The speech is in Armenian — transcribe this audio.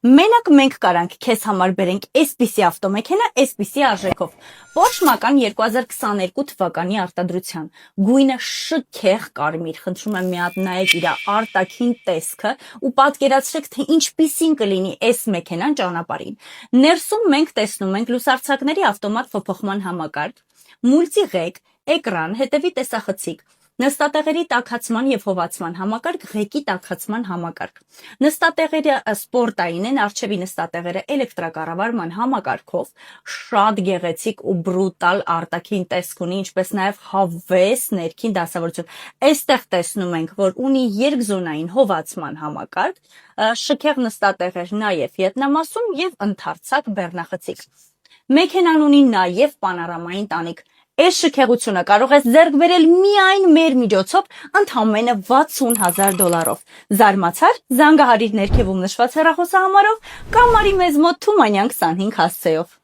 Մենակ մենք կարանք քեզ համար բերենք այսպիսի ավտոմեքենա, այսպիսի արժեքով։ Porsche Macan 2022 թվականի արտադրության։ Գույնը շքեղ կարմիր, խնդրում եմ մի հատ նայեք իր արտաքին տեսքը ու պատկերացրեք, թե ինչպիսին կլինի այս մեքենան ճանապարհին։ Ներսում մենք տեսնում ենք լուսարձակների ավտոմատ փոփոխման համակարգ, մուլտիղեկ, էկրան, հետևի տեսախցիկ, նստատեղերի տաքացման եւ հովացման համակարգ, ղեկի տաքացման համակարգ։ Նստատեղերը սպորտային են, արջևի նստատեղերը էլեկտրակառավարման համակարգով, շատ գեղեցիկ ու բրուտալ արտաքին տեսք ունի, ինչպես նաեւ հավես ներքին դասավորություն։ Այստեղ տեսնում ենք, որ ունի երկզոնային հովացման համակարգ, շքեղ նստատեղեր նաեւ ետնամասում եւ ընդարձակ բեռնախցիկ։ Մեքենան ունի նաեւ պանորամային տանիք։ Այս շքեղությունը կարող ես ձեռք բերել միայն մեր միջոցով ընդամենը $60,000։ Զարմացար, զանգահարիր ներքևում նշված հեռախոսահամարով կամ արի մեզ մոտ Թումանյան 25 հասցեով։